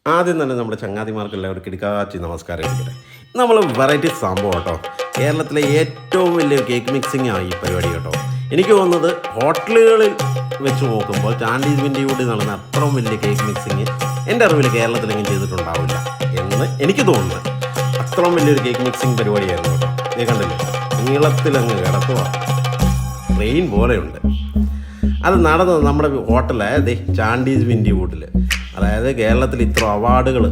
ആദ്യം തന്നെ നമ്മുടെ ചങ്ങാതിമാർക്ക് എല്ലാവർക്കും കിടക്കാച്ചി നമസ്കാരം ഇരിക്കട്ടെ. നമ്മൾ വെറൈറ്റി സംഭവം കേട്ടോ. കേരളത്തിലെ ഏറ്റവും വലിയ കേക്ക് മിക്സിംഗ് ആയി ഈ പരിപാടി കേട്ടോ. എനിക്ക് തോന്നുന്നത് ഹോട്ടലുകളിൽ വെച്ച് നോക്കുമ്പോൾ ചാൻഡീസ് വിൻഡിയൂടി നടന്ന അത്രയും വലിയ കേക്ക് മിക്സിങ് എൻ്റെ അറിവിൽ കേരളത്തിലെങ്കിലും ചെയ്തിട്ടുണ്ടാവില്ല എന്ന് എനിക്ക് തോന്നുന്നത്. അത്രയും വലിയൊരു കേക്ക് മിക്സിംഗ് പരിപാടിയായിരുന്നു കേട്ടോ. നീ കണ്ടില്ലേ, നീളത്തിലങ്ങ് കിടക്കുക, ട്രെയിൻ പോലെയുണ്ട്. അത് നടന്നത് നമ്മുടെ ഹോട്ടലായ ചാൻഡീസ് വിൻഡിയൂട്ടിൽ. അതായത് കേരളത്തിൽ ഇത്ര അവാർഡുകൾ,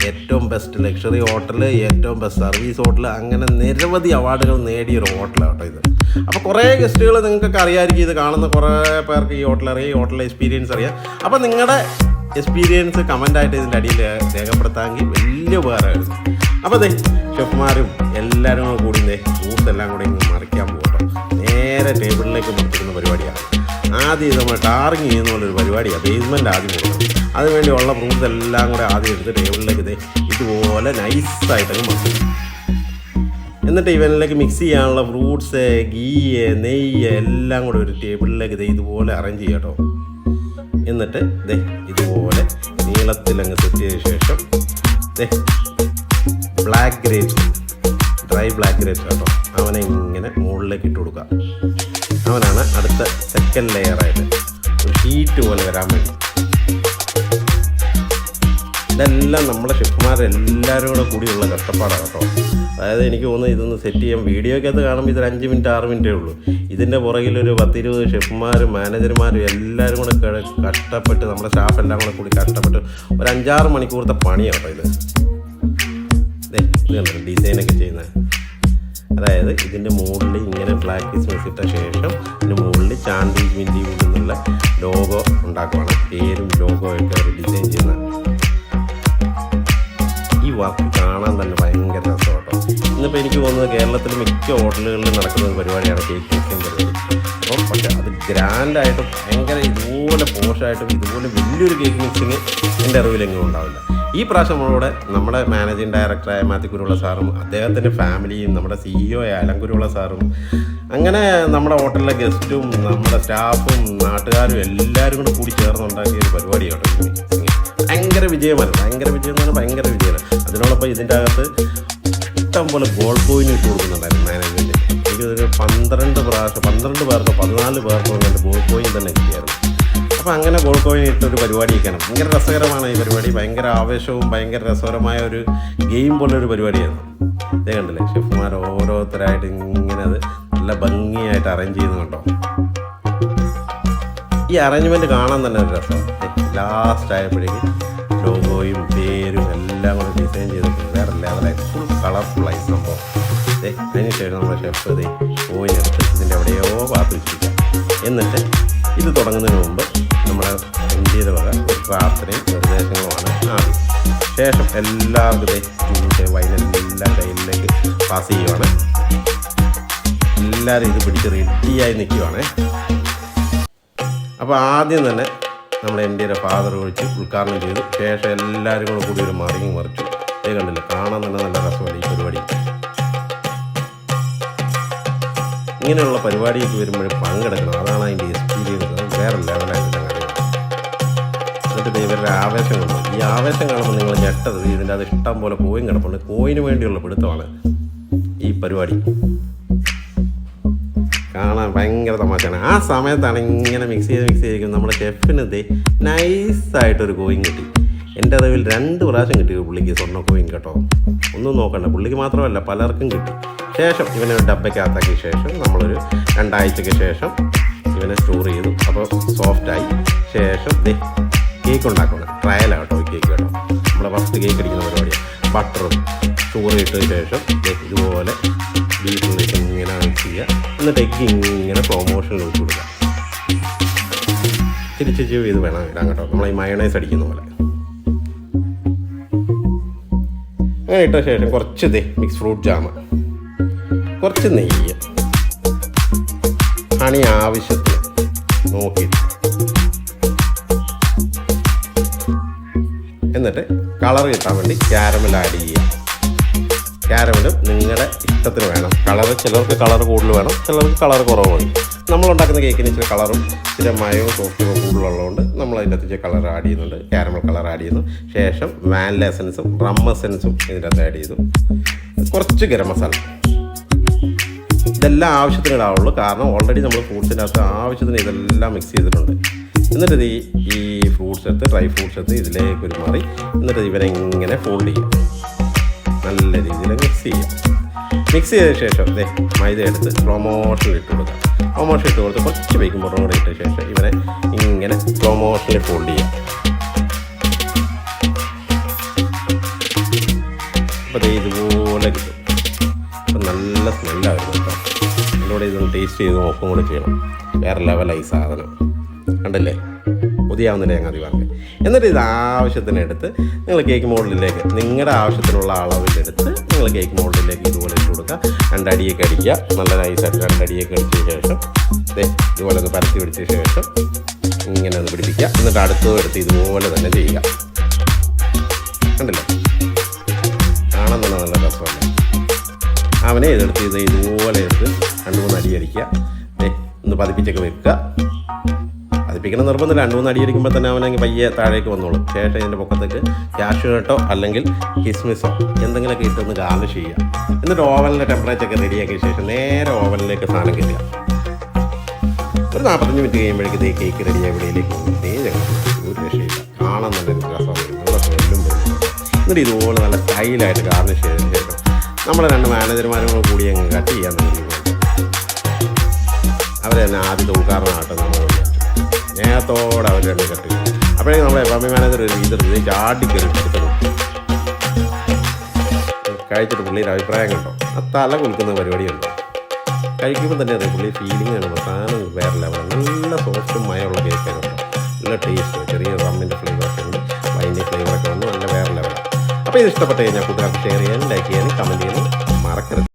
ഏറ്റവും ബെസ്റ്റ് ലക്ഷറി ഹോട്ടൽ, ഏറ്റവും ബെസ്റ്റ് സർവീസ് ഹോട്ടൽ, അങ്ങനെ നിരവധി അവാർഡുകൾ നേടിയൊരു ഹോട്ടലാണ് കേട്ടോ ഇത്. അപ്പോൾ കുറേ ഗസ്റ്റുകൾ നിങ്ങൾക്കൊക്കെ അറിയാമായിരിക്കും, ഇത് കാണുന്ന കുറേ പേർക്ക് ഈ ഹോട്ടൽ അറിയാം, ഈ ഹോട്ടലിലെ എക്സ്പീരിയൻസ് അറിയാം. അപ്പോൾ നിങ്ങളുടെ എക്സ്പീരിയൻസ് കമൻ്റായിട്ട് ഇതിൻ്റെ അടിയിൽ രേഖപ്പെടുത്താമെങ്കിൽ വലിയ ഉപകാരമായിരുന്നു. അപ്പോൾ ഷെഫ്മാരും എല്ലാവരും കൂടി ഫ്രൂട്ട്സ് എല്ലാം കൂടി ഇങ്ങ് മറിക്കാൻ പോകട്ടോ. നേരെ ടേബിളിലേക്ക് മറിച്ചിരുന്ന പരിപാടിയാണ്. ആദ്യം നമ്മൾ ടാറിങ് ചെയ്യുന്ന പോലൊരു പരിപാടിയാണ്. ബേസ്മെൻറ്റ് ആദ്യം കൊടുക്കണം. അതിനുവേണ്ടിയുള്ള ഫ്രൂട്ട്സ് എല്ലാം കൂടെ ആദ്യം എടുത്ത് ടേബിളിലേക്ക് ഇതുപോലെ നൈസായിട്ടങ്ങ് മറിക്കും. എന്നിട്ട് ഇവനിലേക്ക് മിക്സ് ചെയ്യാനുള്ള ഫ്രൂട്ട്സ്, ഗീ, നെയ്യ് എല്ലാം കൂടെ ഒരു ടേബിളിലേക്ക് ഇതുപോലെ അറേഞ്ച് ചെയ്യാം കേട്ടോ. എന്നിട്ട് ഇതുപോലെ നീളത്തിലങ്ങ് സെറ്റ് ചെയ്ത ശേഷം black grapes, dry black grapes കേട്ടോ, അവനെ ഇങ്ങനെ മുകളിലേക്ക് ഇട്ട് കൊടുക്കുക. അവനാണ് അടുത്ത സെക്കൻഡ് ലെയറായിട്ട് ഒരു ഷീറ്റ് പോലെ വരാൻ വേണ്ടി. ഇതെല്ലാം നമ്മുടെ ഷെഫ്മാരെല്ലാവരും കൂടെ കൂടിയുള്ള കഷ്ടപ്പാടാണ് കേട്ടോ. അതായത് എനിക്ക് തോന്നുന്നു ഇതൊന്ന് സെറ്റ് ചെയ്യാൻ വീഡിയോക്കകത്ത് കാണുമ്പോൾ ഇതൊരു 5 മിനിറ്റ് 6 മിനിറ്റേ ഉള്ളൂ. ഇതിൻ്റെ പുറകിലൊരു 10-20 ഷെഫ്മാരും മാനേജർമാരും എല്ലാവരും കൂടെ കഷ്ടപ്പെട്ട്, നമ്മുടെ സ്റ്റാഫ് എല്ലാം കൂടി കഷ്ടപ്പെട്ട് ഒരു 5-6 മണിക്കൂറത്തെ പണിയാണ് കേട്ടോ ഇത്. ഇത് കണ്ടോ ഡിസൈനൊക്കെ ചെയ്യുന്നത്. അതായത് ഇതിൻ്റെ മുകളിൽ ഇങ്ങനെ ബ്ലാക്ക് ക്രിസ്മസ് ഇട്ട ശേഷം ഇതിൻ്റെ മുകളിൽ ചാൻഡീസ് വിൻഡിയൂഡ് എന്നുള്ള ലോഗോ ഉണ്ടാക്കുവാണ്. പേരും ലോഗോ ഒക്കെ ഒരു ഡിസൈൻ ചെയ്യുന്ന ഈ വർക്ക് കാണാൻ തന്നെ ഭയങ്കര രസം കേട്ടോ. ഇന്നിപ്പോൾ എനിക്ക് തോന്നുന്നത് കേരളത്തിൽ മിക്ക ഹോട്ടലുകളിൽ നടക്കുന്ന ഒരു പരിപാടിയാണ് കേക്ക് മിക്സിംഗ് പരിപാടി. അപ്പം പക്ഷേ അത് ഗ്രാൻഡായിട്ടും ഭയങ്കര ഇതുപോലെ പോഷായിട്ടും ഇതുപോലെ വലിയൊരു കേക്ക് മിക്സിങ് എൻ്റെ അറിവിലെങ്ങും ഉണ്ടാവില്ല. ഈ പ്രാവശ്യം നമ്മളോടെ നമ്മുടെ മാനേജിങ് ഡയറക്ടറായ മാത്തിക്കുരുള്ള സാറും അദ്ദേഹത്തിൻ്റെ ഫാമിലിയും നമ്മുടെ CEO ആയ അലങ്കുരുള്ള സാറും അങ്ങനെ നമ്മുടെ ഹോട്ടലിലെ ഗസ്റ്റും നമ്മുടെ സ്റ്റാഫും നാട്ടുകാരും എല്ലാവരും കൂടെ കൂടി ചേർന്നുണ്ടാക്കിയ ഒരു പരിപാടി കേട്ടോ. ഭയങ്കര വിജയമായിരുന്നു. ഭയങ്കര വിജയം എന്ന് പറഞ്ഞാൽ ഭയങ്കര വിജയമാണ്. അതിനോടൊപ്പം ഇതിൻ്റെ അകത്ത് ഇഷ്ടം പോലെ ഗോൾഡ് കോയിൻ ഇട്ട് കൊടുക്കുന്നുണ്ടായിരുന്നു മാനേജ്മെൻറ്റ്. എനിക്കൊരു 12 പേർക്കോ 14 പേർക്കോ അങ്ങനെ ഗോൾഡ് കോയിൻ തന്നെ കിട്ടിയായിരുന്നു. അപ്പോൾ അങ്ങനെ ഗോൾഡ് കോയിൻ ഇട്ടൊരു പരിപാടിയൊക്കെയാണ്. ഭയങ്കര രസകരമാണ് ഈ പരിപാടി. ഭയങ്കര ആവേശവും ഭയങ്കര രസകരമായ ഒരു ഗെയിം പോലൊരു പരിപാടിയായിരുന്നു. ഇതേ കണ്ടില്ലേ, ഷെഫ്മാർ ഓരോരുത്തരായിട്ട് ഇങ്ങനെ അത് നല്ല ഭംഗിയായിട്ട് അറേഞ്ച് ചെയ്യുന്നുണ്ടോ. ഈ അറേഞ്ച്മെൻറ്റ് കാണാൻ തന്നെ ഒരു രസമാണ്. ലാസ്റ്റ് ആയപ്പോഴേക്കും ലോഗോയും പേരും എല്ലാം കൂടെ ഡിസൈൻ ചെയ്തിട്ട് വേറെ ലെവലായി ഫുൾ കളർഫുള്ളായി സംഭവം. അതിന് ശേഷം നമ്മുടെ ഷെഫ് കോയിനെടുത്ത് ഇതിൻ്റെ എവിടെയോ പാത്ത് വെച്ചിരിക്കാം. എന്നിട്ട് ഇത് തുടങ്ങുന്നതിന് മുമ്പ് നമ്മുടെ ഇന്ത്യയുടെ വക ഒരു പ്രാർത്ഥനയും നിർദ്ദേശങ്ങളുമാണ് ആദ്യം. ശേഷം എല്ലാവർക്കും വൈനെല്ലാം കയ്യിലേക്ക് പാസ് ചെയ്യുവാണ്. എല്ലാവരും ഇത് പിടിച്ച് റെഡിയായി നിൽക്കുവാണ്. അപ്പോൾ ആദ്യം തന്നെ നമ്മുടെ ഇന്ത്യയുടെ ഫാദർ ഒഴിച്ച് ഉദ്ഘാടനം ചെയ്തു. ശേഷം എല്ലാവരും കൂടി ഒരു മറിച്ചു. ഇത് കണ്ടില്ല, കാണാൻ തന്നെ നല്ല രസമല്ല ഈ പരിപാടി. ഇങ്ങനെയുള്ള പരിപാടിയൊക്കെ വരുമ്പോഴും പങ്കെടുക്കണം. അതാണ് അതിൻ്റെ എക്സ്പീരിയൻസ്. വേറെ ലെവലായിട്ട് കാര്യങ്ങൾ. എന്നിട്ട് ഇവരുടെ ആവേശം കാണും. ഈ ആവേശം കാണുമ്പോൾ നിങ്ങൾ ഞെട്ടത് ഇതിൻ്റെ അത് ഇഷ്ടം പോലെ കോയിൻ കിടപ്പുണ്ട്. കോയിന് വേണ്ടിയുള്ള പിടുത്തമാണ് ഈ പരിപാടി. കാണാൻ ഭയങ്കര തമാശയാണ്. ആ സമയത്താണ് ഇങ്ങനെ മിക്സ് ചെയ്തിരിക്കുന്നത്. നമ്മുടെ ഷെഫിന് നൈസായിട്ടൊരു കോയിൻ കിട്ടി. എൻ്റെ അറിവിൽ 2 പ്രാവശ്യം കിട്ടി പുള്ളിക്ക് സ്വർണ്ണ കോയിൻ കേട്ടോ. ഒന്നും നോക്കണ്ട, പുള്ളിക്ക് മാത്രമല്ല പലർക്കും കിട്ടി. ശേഷം ഇവനെ ഡബ്ബയ്ക്കകത്താക്കിയ ശേഷം നമ്മളൊരു 2 ആഴ്ചയ്ക്ക് ശേഷം ഇവനെ സ്റ്റോർ ചെയ്തു. അപ്പോൾ സോഫ്റ്റായി. ശേഷം കേക്ക് ഉണ്ടാക്കണം. ട്രയലാണ് കേട്ടോ ഈ കേക്ക് കേട്ടോ. നമ്മുടെ ഫസ്റ്റ് കേക്ക് അടിക്കുന്ന പരിപാടിയാണ്. ബട്ടറും ഷുഗറും ഇട്ടതിന് ശേഷം ഇതുപോലെ ബീഫിലേക്ക് ഇങ്ങനെ മിക്സ് ചെയ്യുക. എന്നിട്ട് എഗ്ഗ് ഇങ്ങനെ പ്രൊമോഷനിൽ ഒഴിച്ച് കൊടുക്കുക. തിരിച്ച് ഇത് വേണം ഇടാൻ കേട്ടോ. നമ്മൾ ഈ മയണൈസ് അടിക്കുന്ന പോലെ അങ്ങനെ ഇട്ട ശേഷം കുറച്ച് മിക്സ് ഫ്രൂട്ട് ജാമ്, കുറച്ച് നെയ്യ്, ഹണി ആവശ്യത്തിന് നോക്കിയിട്ട്, എന്നിട്ട് കളർ കിട്ടാൻ വേണ്ടി ക്യാരമൽ ആഡ് ചെയ്യുക. ക്യാരമലും നിങ്ങളുടെ ഇഷ്ടത്തിന് വേണം. കളർ ചിലർക്ക് കളർ കൂടുതൽ വേണം, ചിലർക്ക് കളർ കുറവ് വേണം. നമ്മളുണ്ടാക്കുന്ന കേക്കിന് ഇച്ചിരി കളറും ഇച്ചിരി മയവും സോഫ്റ്റും കൂടുതലുള്ളതുകൊണ്ട് നമ്മൾ അതിൻ്റെ അകത്ത് ഇച്ചിരി കളർ ആഡ് ചെയ്യുന്നുണ്ട്. കാരമൽ കളർ ആഡ് ചെയ്യുന്നു. ശേഷം വാനില എസൻസും റം എസൻസും ഇതിൻ്റെ അകത്ത് ആഡ് ചെയ്തു. കുറച്ച് ഗരം മസാല. ഇതെല്ലാം ആവശ്യത്തിന് ഇടാവുള്ളൂ. കാരണം ഓൾറെഡി നമ്മൾ ഫ്രൂട്ട്സിൻ്റെ അകത്ത് ആവശ്യത്തിന് ഇതെല്ലാം മിക്സ് ചെയ്തിട്ടുണ്ട്. എന്നിട്ട് ഈ ഫ്രൂട്ട്സ് എടുത്ത് ഡ്രൈ ഫ്രൂട്ട്സ് എടുത്ത് ഇതിലേക്ക് ഉരുമാറി എന്നിട്ട് ഇവരെ ഇങ്ങനെ ഫോൾഡ് ചെയ്യാം. നല്ല രീതിയിൽ മിക്സ് ചെയ്യാം. മിക്സ് ചെയ്ത ശേഷം മൈദ എടുത്ത് സ്ലോ മോഷനിൽ ഇട്ട് കൊടുക്കാം. സ്ലോ മോഷൻ ഇട്ട് കൊടുത്ത് കുറച്ച് ബേക്കിംഗ് പൗഡറും കൂടെ ഇട്ട ശേഷം ഇവനെ ഇങ്ങനെ സ്ലോ മോഷനിൽ ഫോൾഡ് ചെയ്യാം. അപ്പോൾ ഇതുപോലെ കിട്ടും. അപ്പം നല്ല സ്മെല്ലായിരുന്നു കേട്ടോ. എന്നോട് ഇതൊന്ന് ടേസ്റ്റ് ചെയ്ത് നോക്കും കൂടെ ചെയ്യണം. വേറെ ലെവലായി സാധനം കണ്ടല്ലേ, പുതിയാവുന്നില്ല ഞങ്ങൾ വാങ്ങി. എന്നിട്ട് ഇത് ആവശ്യത്തിന് എടുത്ത് നിങ്ങൾ കേക്ക് മോൾഡിലേക്ക് നിങ്ങളുടെ ആവശ്യത്തിനുള്ള അളവിലെടുത്ത് നിങ്ങൾ കേക്ക് മോൾഡിലേക്ക് ഇതുപോലെ ഇട്ട് കൊടുക്കുക. രണ്ടടിയൊക്കെ അടിക്കുക. നല്ല നൈസായിട്ട് രണ്ടടിയൊക്കെ അടിച്ച ശേഷം ഇതുപോലെ ഒന്ന് പരത്തി പിടിച്ച ശേഷം ഇങ്ങനെ ഒന്ന് പിടിപ്പിക്കുക. എന്നിട്ട് അടുത്തതും എടുത്ത് ഇതുപോലെ തന്നെ ചെയ്യുക. കണ്ടില്ലേ, കാണാൻ തന്നെ നല്ല രസമല്ലേ. അവനെ ഇതെടുത്ത് ഇതുപോലെ എടുത്ത് 2-3 അടി അടിക്കുക. ഒന്ന് പതിപ്പിച്ചൊക്കെ വെക്കുക. പതിപ്പിക്കണം നിർബന്ധമില്ല. 2-3 അടി അടിക്കുമ്പോൾ തന്നെ അവനെങ്കിൽ പയ്യെ താഴേക്ക് വന്നോളും. ശേഷം ഇതിൻ്റെ പൊക്കത്തേക്ക് കാഷ്യൂ നട്ടോ അല്ലെങ്കിൽ കിസ്മിസോ എന്തെങ്കിലുമൊക്കെ ഇട്ടൊന്ന് ഗാർണിഷ് ചെയ്യുക. എന്നിട്ട് ഓവനിലെ ടെമ്പറേച്ചറൊക്കെ റെഡിയാക്കിയ ശേഷം നേരെ ഓവനിലേക്ക് സാധനം കയറ്റുക. ഒരു 45 മിനിറ്റ് കഴിയുമ്പോഴേക്കും ഈ കേക്ക് റെഡിയായ വെളിയിലേക്ക് ഒരു രക്ഷയില്ല. കാണാൻ നല്ലൊരു രസമാണ്. നല്ല സ്മെല്ലും വരും. എന്നിട്ട് ഇതുപോലെ നല്ല സ്റ്റൈലായിട്ട് ഗാർണിഷ് ചെയ്തതിന് ശേഷം നമ്മുടെ 2 മാനേജർമാരും കൂടി അങ്ങ് കട്ട് ചെയ്യാൻ തുടങ്ങി. അവരെ തന്നെ ആദ്യത്തെ ഉദ്ഘാടനമായിട്ട് നമ്മൾ സ്നേഹത്തോടെ അവർ 2 കട്ട് ചെയ്യും. അപ്പോഴേക്കും നമ്മളെ എഫ് മാനേജർ ഇത് ചാടിക്കറി എടുത്ത് കഴിച്ചിട്ട് പുള്ളിയുടെ അഭിപ്രായം കണ്ടോ. ആ തല കുലുക്കുന്ന പരിപാടിയുണ്ടോ. കഴിക്കുമ്പോൾ തന്നെ അതെ പുള്ളി ഫീലിംഗ് ആണ്. സാധനം വേറെ ലെവലാണ്. നല്ല സോഫ്റ്റും മയമുള്ള കേക്കൊക്കെ ഉണ്ടോ. നല്ല ടേസ്റ്റ്. ചെറിയ റമ്മിൻ്റെ ഫ്ലേവറൊക്കെ ഉണ്ട്. വൈൻ്റെ ഫ്ലേവറൊക്കെ വന്ന് നല്ല വേറെ ലെവലാണ്. അപ്പോൾ ഇത് ഇഷ്ടപ്പെട്ട് കഴിഞ്ഞാൽ കൂട്ടുകാർക്ക് ഷെയർ ചെയ്യാനും ലൈക്ക് ചെയ്യാനും കമൻറ്റ് ചെയ്യാനും മറക്കരുത്.